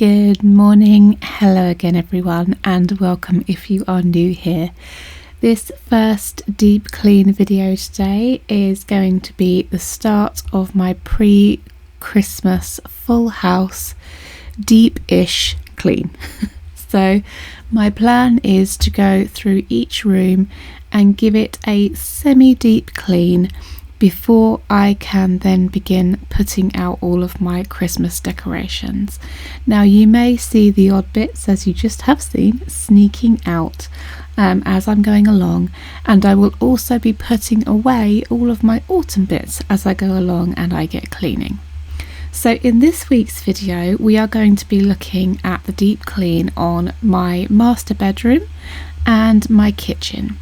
Good morning, hello again everyone, and welcome if you are new here. This first deep clean video today is going to be the start of my pre-Christmas full house deep-ish clean. So my plan is to go through each room and give it a semi-deep clean before I can then begin putting out all of my Christmas decorations. Now you may see the odd bits, as you just have seen, sneaking out as I'm going along, and I will also be putting away all of my autumn bits as I go along and I get cleaning. So in this week's video we are going to be looking at the deep clean on my master bedroom and my kitchen.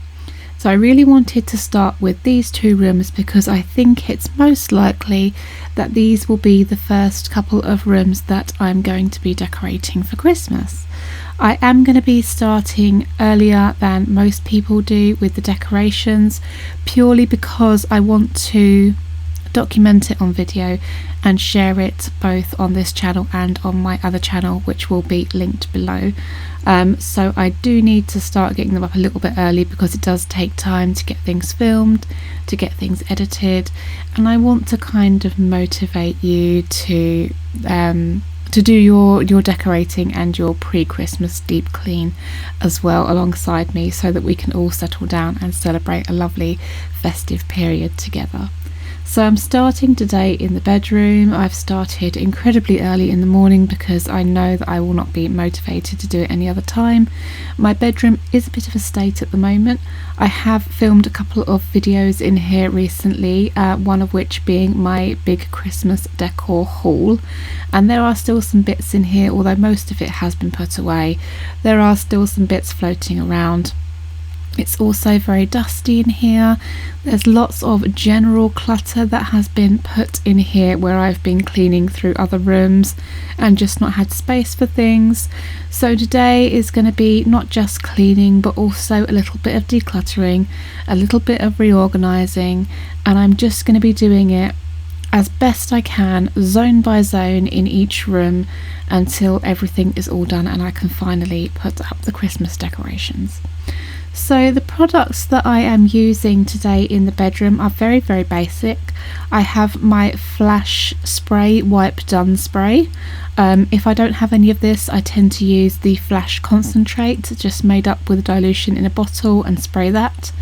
So I really wanted to start with these two rooms because I think it's most likely that these will be the first couple of rooms that I'm going to be decorating for Christmas. I am going to be starting earlier than most people do with the decorations, purely because I want to document it on video and share it both on this channel and on my other channel, which will be linked below. So I do need to start getting them up a little bit early because it does take time to get things filmed, to get things edited, and I want to kind of motivate you to do your decorating and your pre-Christmas deep clean as well alongside me, so that we can all settle down and celebrate a lovely festive period together. So I'm starting today in the bedroom. I've started incredibly early in the morning because I know that I will not be motivated to do it any other time. My bedroom is a bit of a state at the moment. I have filmed a couple of videos in here recently, one of which being my big Christmas decor haul, and there are still some bits in here, although most of it has been put away. There are still some bits floating around. It's also very dusty in here. There's lots of general clutter that has been put in here where I've been cleaning through other rooms and just not had space for things. So today is going to be not just cleaning, but also a little bit of decluttering, a little bit of reorganizing, and I'm just going to be doing it as best I can, zone by zone in each room, until everything is all done and I can finally put up the Christmas decorations. So the products that I am using today in the bedroom are very basic. I have my Flash Spray Wipe Done spray. If I don't have any of this, I tend to use the Flash Concentrate, just made up with dilution in a bottle, and spray that.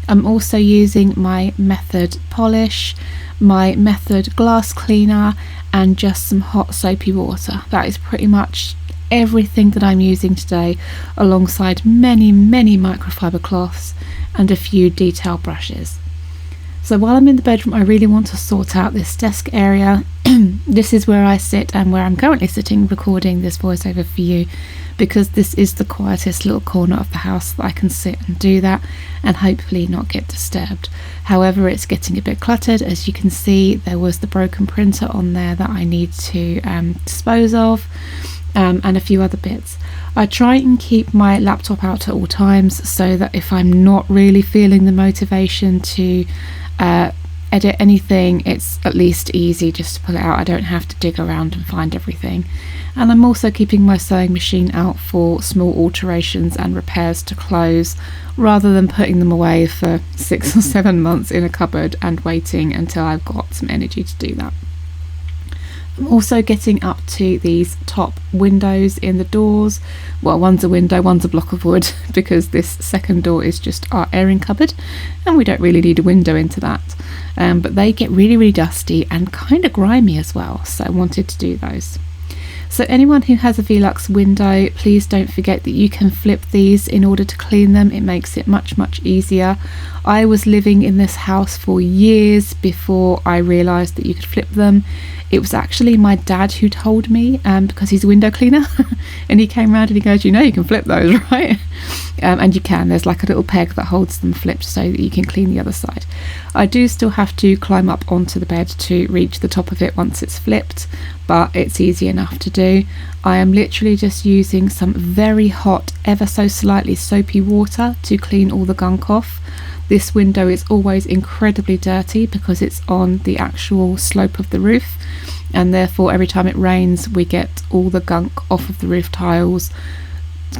I'm also using my Method Polish, my Method Glass Cleaner, and just some hot soapy water. That is pretty much everything that I'm using today, alongside many microfiber cloths and a few detail brushes. So while I'm in the bedroom, I really want to sort out this desk area. This is where I sit and where I'm currently sitting recording this voiceover for you, because this is the quietest little corner of the house that I can sit and do that and hopefully not get disturbed. However, it's getting a bit cluttered. As you can see, there was the broken printer on there that I need to dispose of. And a few other bits. I try and keep my laptop out at all times, so that if I'm not really feeling the motivation to edit anything, it's at least easy just to pull it out. I don't have to dig around and find everything. And I'm also keeping my sewing machine out for small alterations and repairs to clothes, rather than putting them away for 6 or 7 months in a cupboard and waiting until I've got some energy to do that. I'm also getting up to these top windows in the doors. Well, one's a window, one's a block of wood, because this second door is just our airing cupboard and we don't really need a window into that. But they get really dusty and kind of grimy as well, so I wanted to do those. So anyone who has a Velux window, please don't forget that you can flip these in order to clean them. It makes it much easier. I was living in this house for years before I realised that you could flip them. It was actually my dad who told me, because he's a window cleaner, and he came around and he goes, you know, you can flip those, right? And you can. There's like a little peg that holds them flipped so that you can clean the other side. I do still have to climb up onto the bed to reach the top of it once it's flipped, but it's easy enough to do. I am literally just using some very hot, ever so slightly soapy water to clean all the gunk off. This window is always incredibly dirty because it's on the actual slope of the roof, and therefore every time it rains we get all the gunk off of the roof tiles,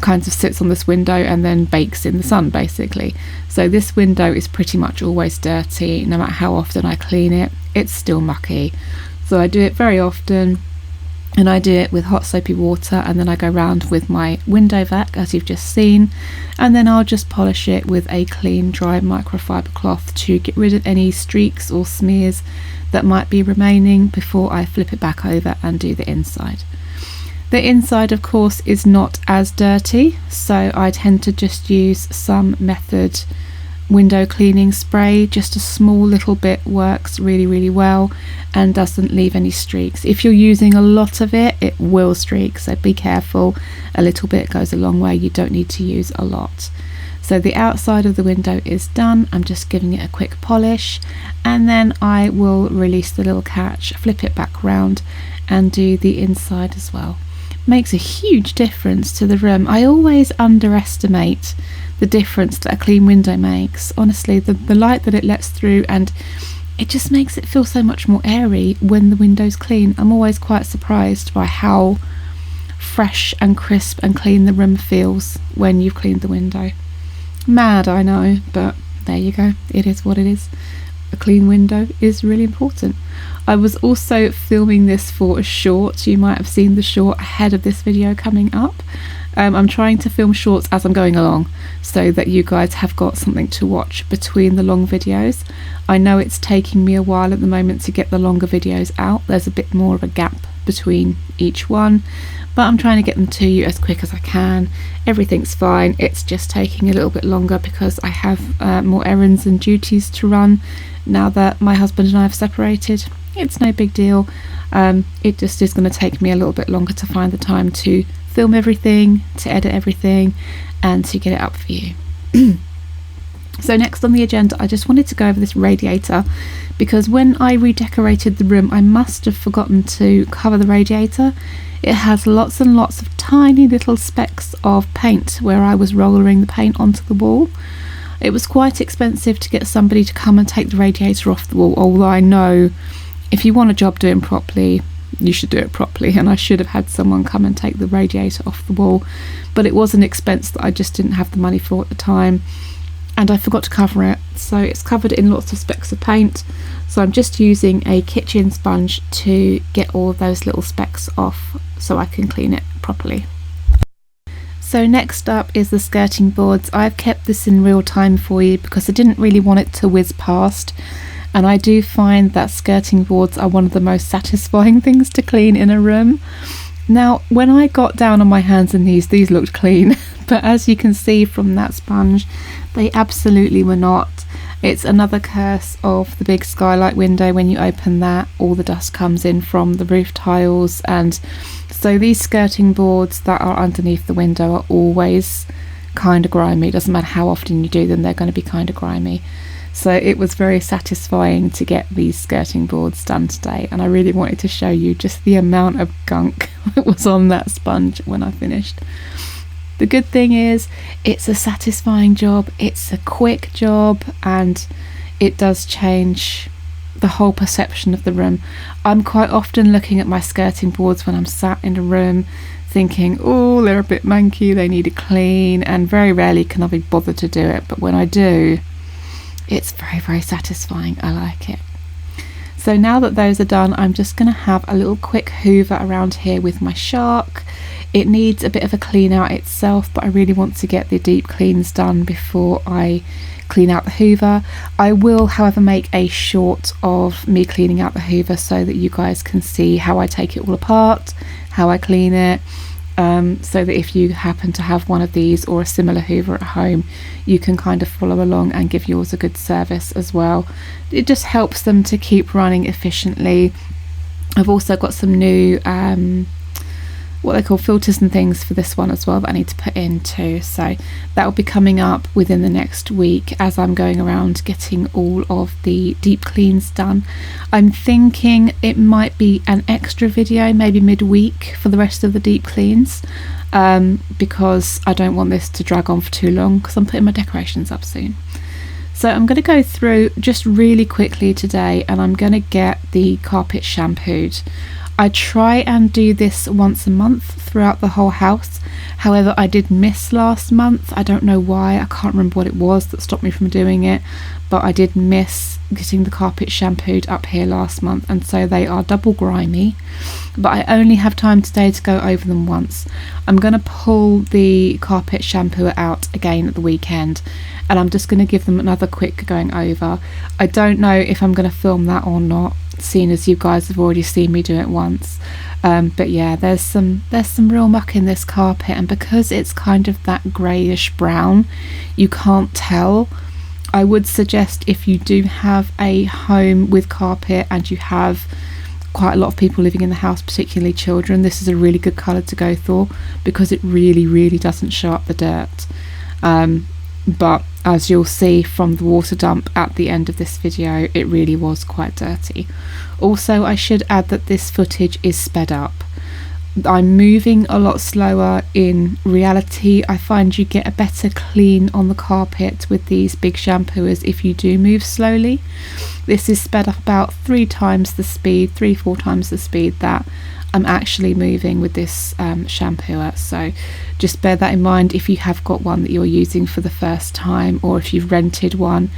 kind of sits on this window and then bakes in the sun basically. So this window is pretty much always dirty. No matter how often I clean it, it's still mucky. So I do it very often, and I do it with hot soapy water, and then I go round with my window vac as you've just seen, and then I'll just polish it with a clean dry microfiber cloth to get rid of any streaks or smears that might be remaining before I flip it back over and do the inside. The inside of course is not as dirty, so I tend to just use some Method window cleaning spray. Just a small little bit works really well and doesn't leave any streaks. If you're using a lot of it, it will streak, so be careful. A little bit goes a long way. You don't need to use a lot. So the outside of the window is done. I'm just giving it a quick polish, and then I will release the little catch, flip it back round and do the inside as well. Makes a huge difference to the room. I always underestimate the difference that a clean window makes. Honestly, the light that it lets through, and it just makes it feel so much more airy when the window's clean. I'm always quite surprised by how fresh and crisp and clean the room feels when you've cleaned the window. Mad, I know, but there you go. It is what it is. A clean window is really important. I was also filming this for a short. You might have seen the short ahead of this video coming up. I'm trying to film shorts as I'm going along so that you guys have got something to watch between the long videos. I know it's taking me a while at the moment to get the longer videos out. There's a bit more of a gap between each one, but I'm trying to get them to you as quick as I can. Everything's fine, it's just taking a little bit longer because I have more errands and duties to run now that my husband and I have separated. It's no big deal. It just is going to take me a little bit longer to find the time to film everything, to edit everything, and to get it up for you. So next on the agenda, I just wanted to go over this radiator, because when I redecorated the room I must have forgotten to cover the radiator. It has lots and lots of tiny little specks of paint where I was rollering the paint onto the wall. It was quite expensive to get somebody to come and take the radiator off the wall, although I know if you want a job doing properly, you should do it properly, and I should have had someone come and take the radiator off the wall, but it was an expense that I just didn't have the money for at the time, and I forgot to cover it, so it's covered in lots of specks of paint. So I'm just using a kitchen sponge to get all of those little specks off so I can clean it properly. So next up is the skirting boards. I've kept this in real time for you because I didn't really want it to whiz past, and I do find that skirting boards are one of the most satisfying things to clean in a room. Now, when I got down on my hands and knees, these looked clean, but as you can see from that sponge, they absolutely were not. It's another curse of the big skylight window. When you open that, all the dust comes in from the roof tiles, and so these skirting boards that are underneath the window are always kind of grimy. It doesn't matter how often you do them, they're going to be kind of grimy. So it was very satisfying to get these skirting boards done today, and I really wanted to show you just the amount of gunk that was on that sponge when I finished. The good thing is it's a satisfying job, it's a quick job, and it does change the whole perception of the room. I'm quite often looking at my skirting boards when I'm sat in a room thinking, oh, they're a bit manky, they need a clean, and very rarely can I be bothered to do it, but when I do, it's very satisfying. I like it. So now that those are done, I'm just going to have a little quick hoover around here with my shark. It needs a bit of a clean out itself, but I really want to get the deep cleans done before I clean out the hoover. I will, however, make a short of me cleaning out the hoover so that you guys can see how I take it all apart, how I clean it, so that if you happen to have one of these or a similar hoover at home, you can kind of follow along and give yours a good service as well. It just helps them to keep running efficiently. I've also got some new what they call filters and things for this one as well that I need to put in too, so that will be coming up within the next week as I'm going around getting all of the deep cleans done. I'm thinking it might be an extra video, maybe midweek, for the rest of the deep cleans, because I don't want this to drag on for too long because I'm putting my decorations up soon. So I'm going to go through just really quickly today, and I'm going to get the carpet shampooed. I try and do this once a month throughout the whole house. However, I did miss last month. I don't know why. I can't remember what it was that stopped me from doing it, but I did miss getting the carpet shampooed up here last month, and so they are double grimy. But I only have time today to go over them once. I'm going to pull the carpet shampooer out again at the weekend, and I'm just going to give them another quick going over. I don't know if I'm going to film that or not, seeing as you guys have already seen me do it once. But yeah, there's some real muck in this carpet, and because it's kind of that greyish brown, you can't tell. I would suggest, if you do have a home with carpet and you have quite a lot of people living in the house, particularly children, this is a really good colour to go for, because it really doesn't show up the dirt. But as you'll see from the water dump at the end of this video, it really was quite dirty. Also, I should add that this footage is sped up. I'm moving a lot slower in reality. I find you get a better clean on the carpet with these big shampooers if you do move slowly. This is sped up about 3-4 times the speed that I'm actually moving with this shampooer. So just bear that in mind if you have got one that you're using for the first time, or if you've rented one.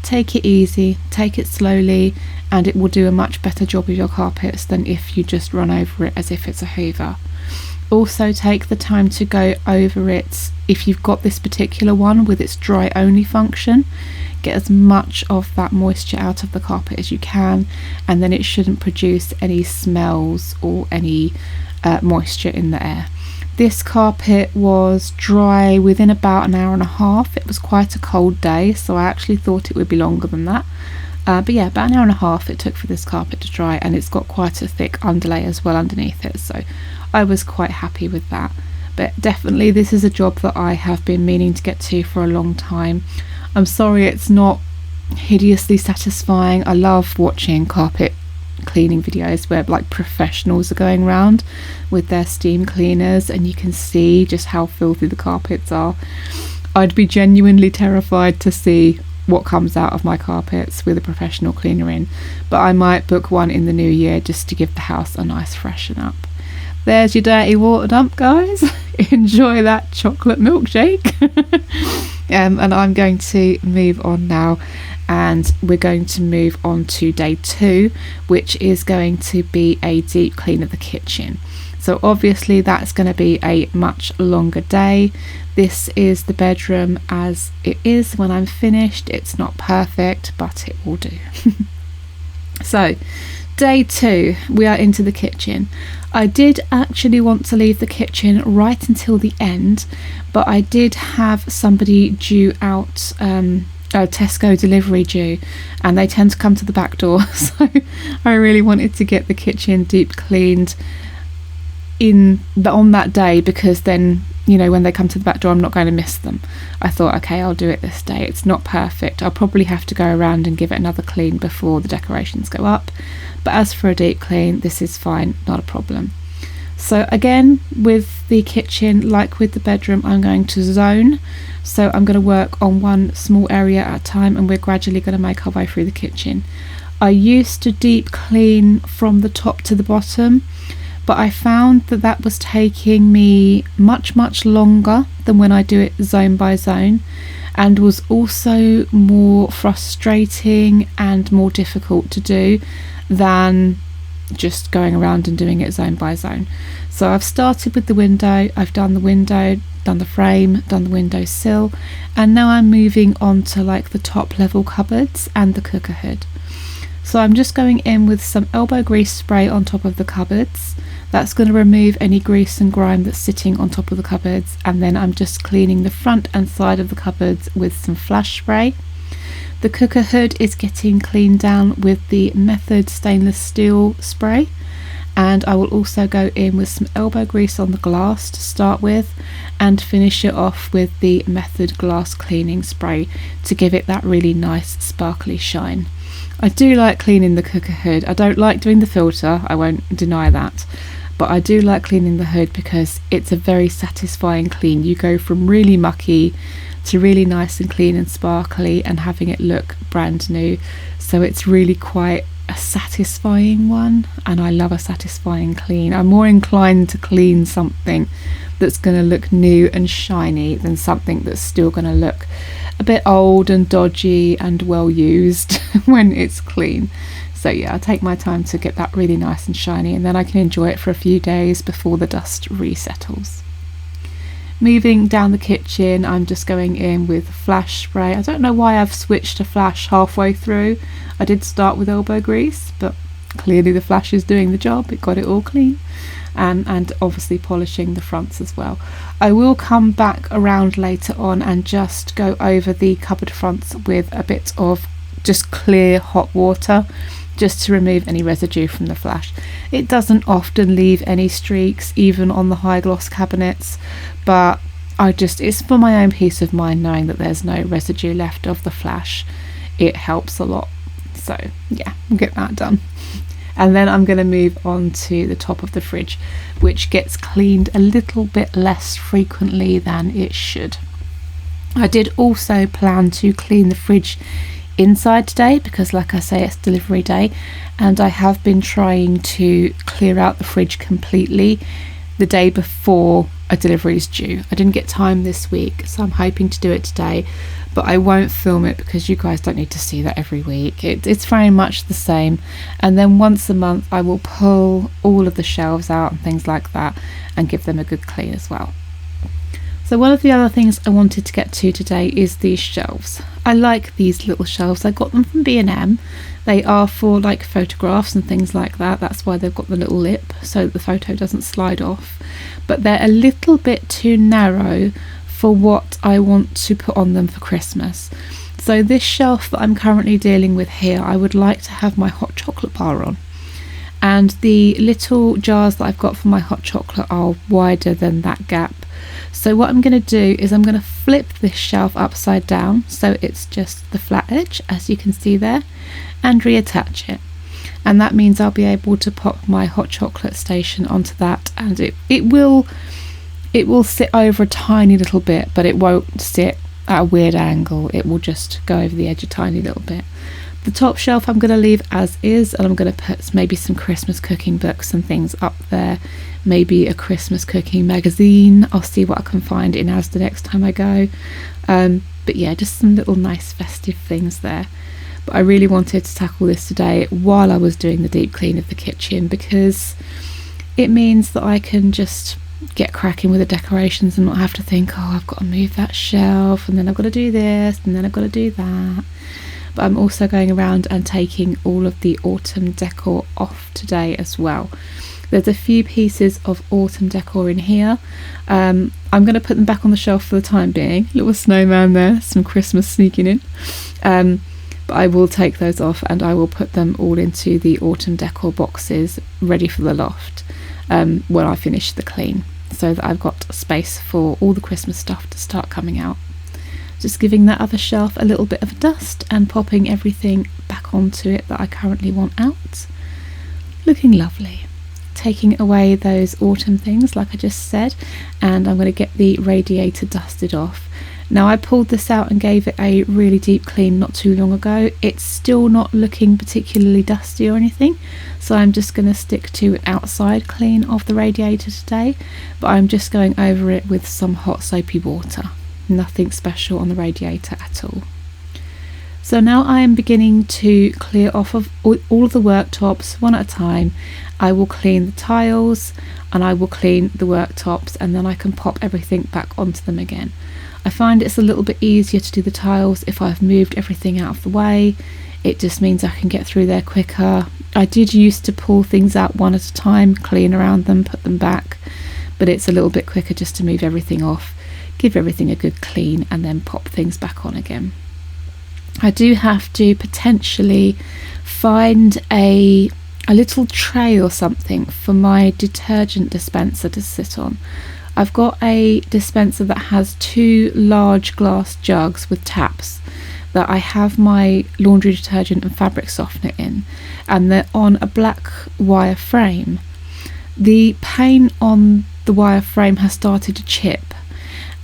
Take it easy, take it slowly, and it will do a much better job of your carpets than if you just run over it as if it's a hoover. Also, take the time to go over it if you've got this particular one with its dry only function. Get as much of that moisture out of the carpet as you can, and then it shouldn't produce any smells or any moisture in the air. This carpet was dry within about an hour and a half. It was quite a cold day, so I actually thought it would be longer than that. But yeah, about an hour and a half it took for this carpet to dry, and it's got quite a thick underlay as well underneath it, so I was quite happy with that. But definitely this is a job that I have been meaning to get to for a long time. I'm sorry it's not hideously satisfying. I love watching carpet cleaning videos where like professionals are going around with their steam cleaners and you can see just how filthy the carpets are. I'd be genuinely terrified to see what comes out of my carpets with a professional cleaner in, but I might book one in the new year just to give the house a nice freshen up. There's your dirty water dump, guys. Enjoy that chocolate milkshake. And I'm going to move on now, and we're going to move on to day 2, which is going to be a deep clean of the kitchen. So obviously that's going to be a much longer day. This is the bedroom as it is when I'm finished. It's not perfect, but it will do. So day 2, we are into the kitchen. I did actually want to leave the kitchen right until the end, but I did have somebody due out, a Tesco delivery due, and they tend to come to the back door, so I really wanted to get the kitchen deep cleaned on that day, because then, you know, when they come to the back door I'm not going to miss them. I thought, okay, I'll do it this day. It's not perfect. I'll probably have to go around and give it another clean before the decorations go up, but as for a deep clean, this is fine, not a problem. So again, with the kitchen, like with the bedroom, I'm going to zone. So I'm going to work on one small area at a time, and we're gradually going to make our way through the kitchen. I used to deep clean from the top to the bottom, but I found that that was taking me much longer than when I do it zone by zone, and was also more frustrating and more difficult to do than just going around and doing it zone by zone. So I've started with the window, I've done the window, done the frame, done the window sill, and now I'm moving on to like the top level cupboards and the cooker hood. So I'm just going in with some elbow grease spray on top of the cupboards. That's going to remove any grease and grime that's sitting on top of the cupboards, and then I'm just cleaning the front and side of the cupboards with some flash spray. The cooker hood is getting cleaned down with the Method stainless steel spray, and I will also go in with some elbow grease on the glass to start with, and finish it off with the Method glass cleaning spray to give it that really nice sparkly shine. I do like cleaning the cooker hood. I don't like doing the filter, I won't deny that, but I do like cleaning the hood because it's a very satisfying clean. You go from really mucky to really nice and clean and sparkly and having it look brand new, so it's really quite a satisfying one, and I love a satisfying clean. I'm more inclined to clean something that's going to look new and shiny than something that's still going to look a bit old and dodgy and well used when it's clean. So yeah, I take my time to get that really nice and shiny, and then I can enjoy it for a few days before the dust resettles. Moving down the kitchen, I'm just going in with flash spray. I don't know why I've switched to flash halfway through. I did start with elbow grease, but clearly the flash is doing the job. It got it all clean. And obviously polishing the fronts as well. I will come back around later on and just go over the cupboard fronts with a bit of just clear hot water, just to remove any residue from the flash. It doesn't often leave any streaks, even on the high gloss cabinets, but it's for my own peace of mind knowing that there's no residue left of the flash. It helps a lot. So yeah, we'll get that done. And then I'm going to move on to the top of the fridge, which gets cleaned a little bit less frequently than it should. I did also plan to clean the fridge inside today because, like I say, it's delivery day, and I have been trying to clear out the fridge completely the day before a delivery is due. I didn't get time this week, so I'm hoping to do it today, but I won't film it because you guys don't need to see that every week. It's very much the same, and then once a month I will pull all of the shelves out and things like that and give them a good clean as well. So one of the other things I wanted to get to today is these shelves. I like these little shelves. I got them from B&M. They are for like photographs and things like that. That's why they've got the little lip so that the photo doesn't slide off. But they're a little bit too narrow for what I want to put on them for Christmas. So this shelf that I'm currently dealing with here, I would like to have my hot chocolate bar on. And the little jars that I've got for my hot chocolate are wider than that gap. So what I'm going to do is I'm going to flip this shelf upside down so it's just the flat edge, as you can see there, and reattach it. And that means I'll be able to pop my hot chocolate station onto that, and it will sit over a tiny little bit, but it won't sit at a weird angle. It will just go over the edge a tiny little bit. The top shelf I'm going to leave as is, and I'm going to put maybe some Christmas cooking books and things up there, maybe a Christmas cooking magazine. I'll see what I can find in Asda next time I go. But yeah, just some little nice festive things there. But I really wanted to tackle this today while I was doing the deep clean of the kitchen, because it means that I can just get cracking with the decorations and not have to think, oh, I've got to move that shelf, and then I've got to do this, and then I've got to do that. But I'm also going around and taking all of the autumn decor off today as well. There's a few pieces of autumn decor in here. I'm going to put them back on the shelf for the time being. Little snowman there, some Christmas sneaking in. But I will take those off and I will put them all into the autumn decor boxes ready for the loft when I finish the clean, so that I've got space for all the Christmas stuff to start coming out. Just giving that other shelf a little bit of a dust and popping everything back onto it that I currently want out. Looking lovely. Taking away those autumn things like I just said, and I'm going to get the radiator dusted off. Now, I pulled this out and gave it a really deep clean not too long ago. It's still not looking particularly dusty or anything, so I'm just going to stick to an outside clean of the radiator today, but I'm just going over it with some hot soapy water. Nothing special on the radiator at all. So now I am beginning to clear off of all of the worktops one at a time. I will clean the tiles and I will clean the worktops, and then I can pop everything back onto them again. I find it's a little bit easier to do the tiles if I've moved everything out of the way. It just means I can get through there quicker. I did used to pull things out one at a time, clean around them, put them back, but it's a little bit quicker just to move everything off, give everything a good clean, and then pop things back on again. I do have to potentially find a little tray or something for my detergent dispenser to sit on. I've got a dispenser that has 2 large glass jugs with taps that I have my laundry detergent and fabric softener in, and they're on a black wire frame. The paint on the wire frame has started to chip,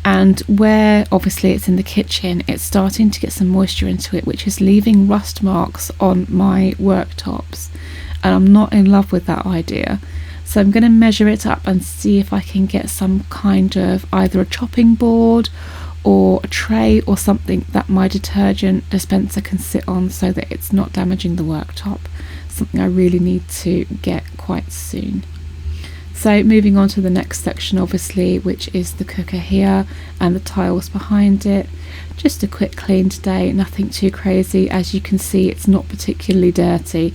and where obviously it's in the kitchen, it's starting to get some moisture into it, which is leaving rust marks on my worktops, and I'm not in love with that idea. So I'm going to measure it up and see if I can get some kind of either a chopping board or a tray or something that my detergent dispenser can sit on so that it's not damaging the worktop. Something I really need to get quite soon. So moving on to the next section, obviously, which is the cooker here and the tiles behind it. Just a quick clean today, nothing too crazy. As you can see, it's not particularly dirty.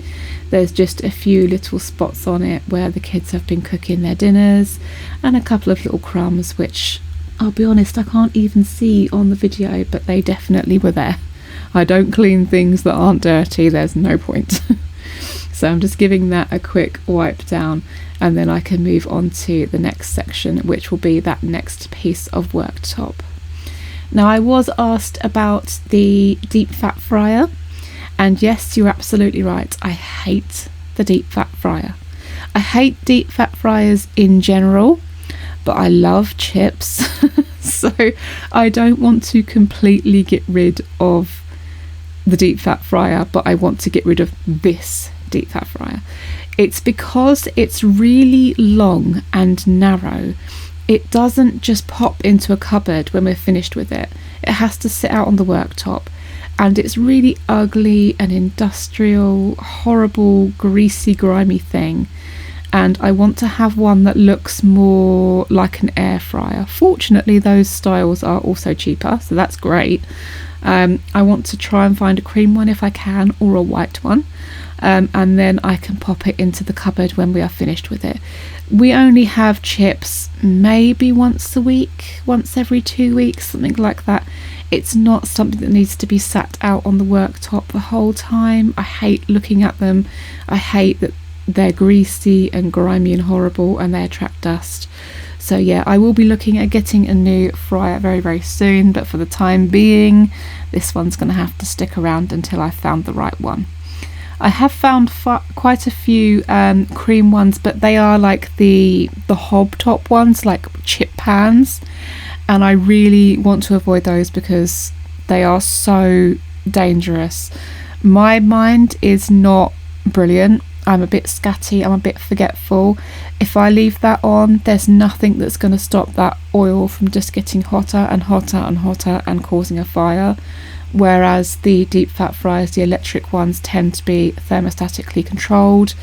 There's just a few little spots on it where the kids have been cooking their dinners, and a couple of little crumbs, which I'll be honest, I can't even see on the video, but they definitely were there. I don't clean things that aren't dirty, there's no point. So I'm just giving that a quick wipe down, and then I can move on to the next section, which will be that next piece of worktop. Now, I was asked about the deep fat fryer, and yes, you're absolutely right, I hate the deep fat fryer. I hate deep fat fryers in general, but I love chips. So I don't want to completely get rid of the deep fat fryer, but I want to get rid of this deep fat fryer. It's because it's really long and narrow. It doesn't just pop into a cupboard when we're finished with it. It has to sit out on the worktop, and it's really ugly and industrial, horrible, greasy, grimy thing. And I want to have one that looks more like an air fryer. Fortunately, those styles are also cheaper, so that's great. I want to try and find a cream one if I can, or a white one. And then I can pop it into the cupboard when we are finished with it. We only have chips maybe once a week, once every 2 weeks, something like that. It's not something that needs to be sat out on the worktop the whole time. I hate looking at them. I hate that they're greasy and grimy and horrible, and they attract dust. So yeah, I will be looking at getting a new fryer very, very soon, but for the time being, this one's going to have to stick around until I've found the right one. I have found quite a few cream ones, but they are like the hob top ones, like chip pans, and I really want to avoid those because they are so dangerous. My mind is not brilliant. I'm a bit scatty, I'm a bit forgetful. If I leave that on, there's nothing that's going to stop that oil from just getting hotter and hotter and hotter and causing a fire. Whereas the deep fat fryers, the electric ones, tend to be thermostatically controlled.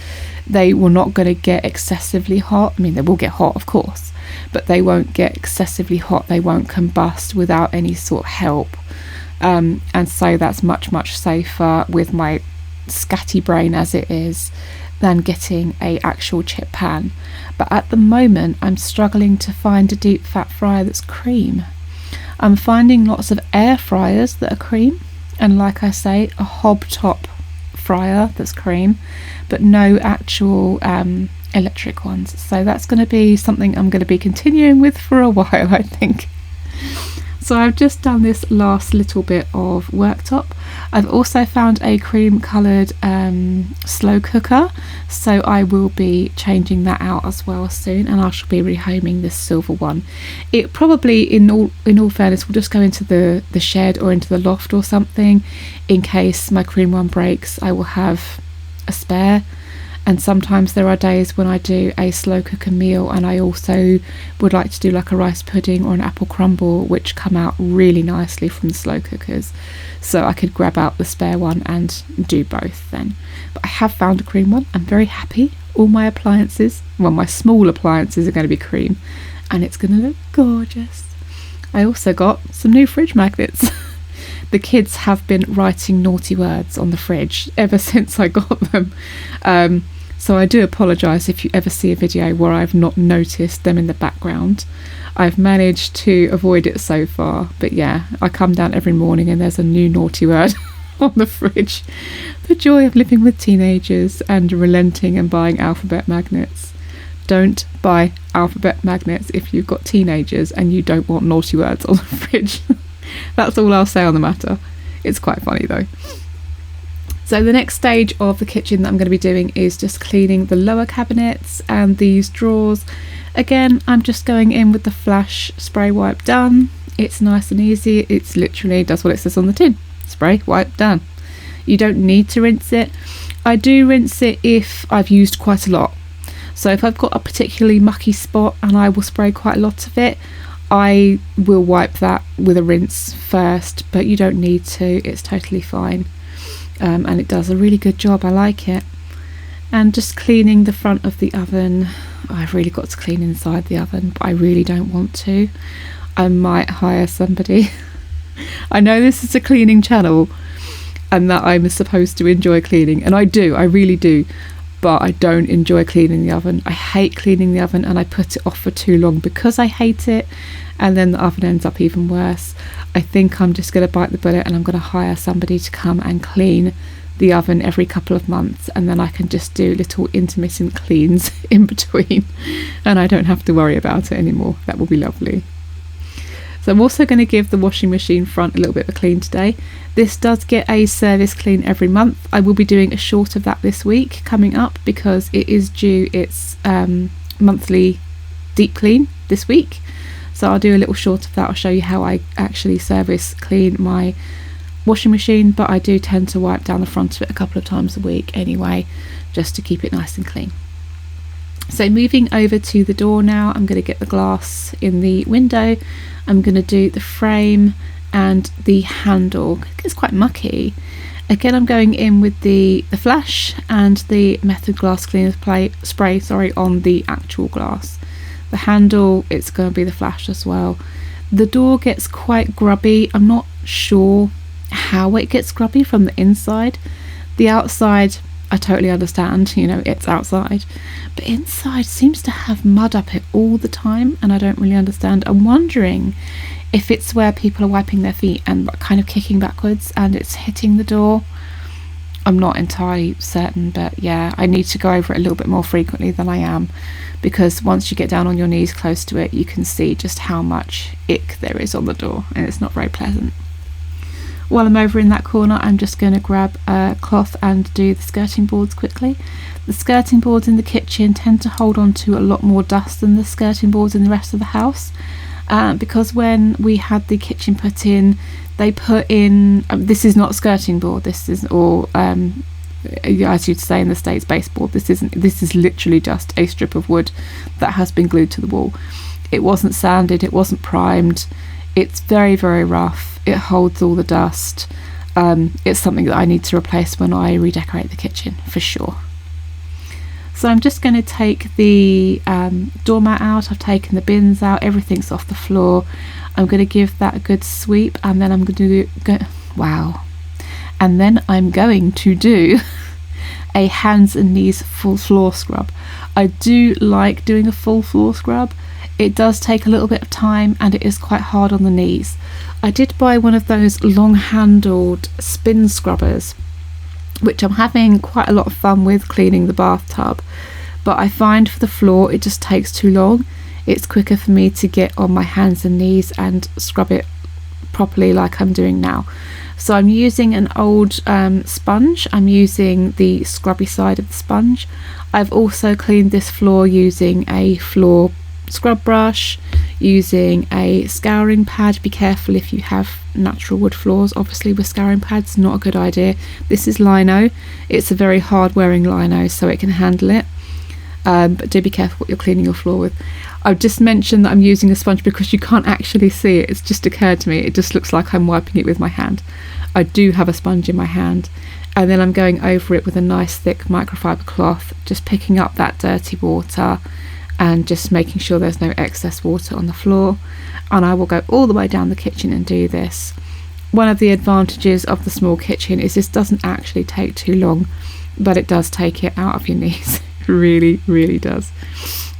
They will not going to get excessively hot. I mean, they will get hot, of course, but they won't get excessively hot. They won't combust without any sort of help. And so that's much, much safer with my scatty brain as it is than getting a actual chip pan. But at the moment, I'm struggling to find a deep fat fryer that's cream. I'm finding lots of air fryers that are cream, and like I say, a hob top fryer that's cream, but no actual electric ones. So that's going to be something I'm going to be continuing with for a while, I think. So I've just done this last little bit of worktop. I've also found a cream coloured slow cooker, so I will be changing that out as well soon, and I shall be rehoming this silver one. It probably, in all fairness, will just go into the shed or into the loft or something. In case my cream one breaks, I will have a spare. And sometimes there are days when I do a slow cooker meal and I also would like to do like a rice pudding or an apple crumble, which come out really nicely from the slow cookers. So I could grab out the spare one and do both then. But I have found a cream one. I'm very happy. All my appliances, well, my small appliances are going to be cream, and it's going to look gorgeous. I also got some new fridge magnets. The kids have been writing naughty words on the fridge ever since I got them. So I do apologise if you ever see a video where I've not noticed them in the background. I've managed to avoid it so far, but yeah, I come down every morning and there's a new naughty word on the fridge. The joy of living with teenagers and relenting and buying alphabet magnets. Don't buy alphabet magnets if you've got teenagers and you don't want naughty words on the fridge. That's all I'll say on the matter. It's quite funny though. So the next stage of the kitchen that I'm going to be doing is just cleaning the lower cabinets and these drawers. Again, I'm just going in with the Flash spray wipe done, It's nice and easy. It's literally does what it says on the tin. Spray, wipe, done. You don't need to rinse it. I do rinse it if I've used quite a lot. So if I've got a particularly mucky spot and I will spray quite a lot of it, I will wipe that with a rinse first, but you don't need to. It's totally fine. And it does a really good job. I like it. And just cleaning the front of the oven. I've really got to clean inside the oven, but I really don't want to. I might hire somebody. I know this is a cleaning channel and that I'm supposed to enjoy cleaning, and I do, I really do, but I don't enjoy cleaning the oven. I hate cleaning the oven, and I put it off for too long because I hate it, and then the oven ends up even worse. I think I'm just going to bite the bullet and I'm going to hire somebody to come and clean the oven every couple of months, and then I can just do little intermittent cleans in between and I don't have to worry about it anymore. That will be lovely. So I'm also going to give the washing machine front a little bit of a clean today. This does get a service clean every month. I will be doing a short of that this week coming up because it is due its monthly deep clean this week. So I'll do a little short of that. I'll show you how I actually service clean my washing machine, but I do tend to wipe down the front of it a couple of times a week anyway, just to keep it nice and clean. So moving over to the door now, I'm going to get the glass in the window. I'm going to do the frame and the handle. It's quite mucky. Again, I'm going in with the flash and the Method Glass Cleaner spray on the actual glass. The handle, it's going to be the flash as well. The door gets quite grubby. I'm not sure how it gets grubby from the inside. The outside, I totally understand, you know, it's outside, but inside seems to have mud up it all the time, and I don't really understand. I'm wondering if it's where people are wiping their feet and kind of kicking backwards and it's hitting the door. I'm not entirely certain, but yeah, I need to go over it a little bit more frequently than I am, because once you get down on your knees close to it, you can see just how much ick there is on the door, and it's not very pleasant. While I'm over in that corner, I'm just going to grab a cloth and do the skirting boards quickly. The skirting boards in the kitchen tend to hold on to a lot more dust than the skirting boards in the rest of the house, because when we had the kitchen put in, they put in, this is not skirting board, this is all, as you'd say in the States, baseboard. This is literally just a strip of wood that has been glued to the wall. It wasn't sanded, it wasn't primed. It's very, very rough. It holds all the dust. It's something that I need to replace when I redecorate the kitchen, for sure. So I'm just going to take the doormat out. I've taken the bins out. Everything's off the floor. I'm going to give that a good sweep, and then I'm going to do and then I'm going to do a hands and knees full floor scrub. I do like doing a full floor scrub. It does take a little bit of time and it is quite hard on the knees. I did buy one of those long-handled spin scrubbers, which I'm having quite a lot of fun with cleaning the bathtub, but I find for the floor it just takes too long. It's quicker for me to get on my hands and knees and scrub it properly like I'm doing now. So I'm using an old sponge. I'm using the scrubby side of the sponge. I've also cleaned this floor using a floor scrub brush, using a scouring pad. Be careful if you have natural wood floors, obviously with scouring pads, not a good idea. This is lino. It's a very hard wearing lino, so it can handle it, but do be careful what you're cleaning your floor with. I've just mentioned that I'm using a sponge because you can't actually see it. It's just occurred to me, it just looks like I'm wiping it with my hand. I do have a sponge in my hand, and then I'm going over it with a nice thick microfiber cloth, just picking up that dirty water and just making sure there's no excess water on the floor. And I will go all the way down the kitchen and do this. One of the advantages of the small kitchen is this doesn't actually take too long, but it does take it out of your knees. It really, really does.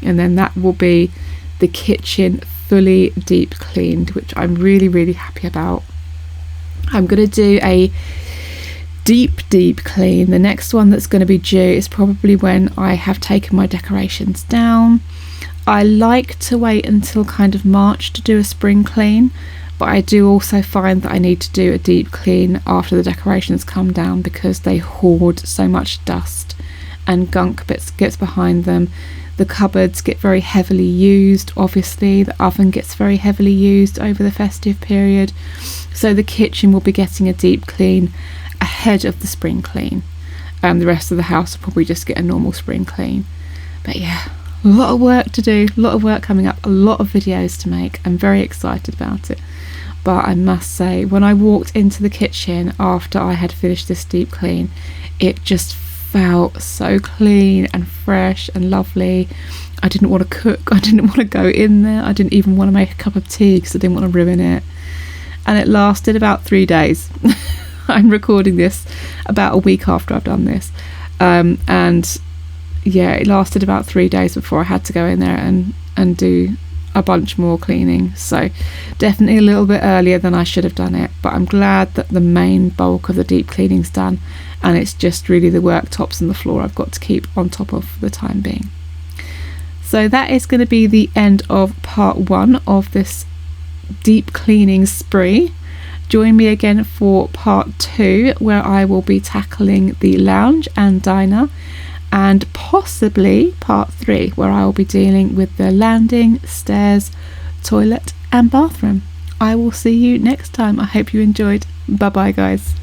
And then that will be the kitchen fully deep cleaned, which I'm really, really happy about. I'm going to do a deep clean. The next one that's going to be due is probably when I have taken my decorations down. I like to wait until kind of March to do a spring clean, but I do also find that I need to do a deep clean after the decorations come down because they hoard so much dust and gunk gets behind them. The cupboards get very heavily used, obviously. The oven gets very heavily used over the festive period. So the kitchen will be getting a deep clean ahead of the spring clean. The rest of the house will probably just get a normal spring clean. But yeah, a lot of work to do, a lot of work coming up, a lot of videos to make. I'm very excited about it. But I must say, when I walked into the kitchen after I had finished this deep clean, it just felt so clean and fresh and lovely. I didn't want to cook, I didn't want to go in there, I didn't even want to make a cup of tea because I didn't want to ruin it. And it lasted about 3 days. I'm recording this about a week after I've done this, and yeah, it lasted about 3 days before I had to go in there and do a bunch more cleaning. So definitely a little bit earlier than I should have done it, but I'm glad that the main bulk of the deep cleaning's done, and it's just really the worktops and the floor I've got to keep on top of for the time being. So that is going to be the end of part 1 of this deep cleaning spree. Join me again for part 2, where I will be tackling the lounge and diner, and possibly part 3, where I will be dealing with the landing, stairs, toilet and bathroom. I will see you next time. I hope you enjoyed. Bye bye guys.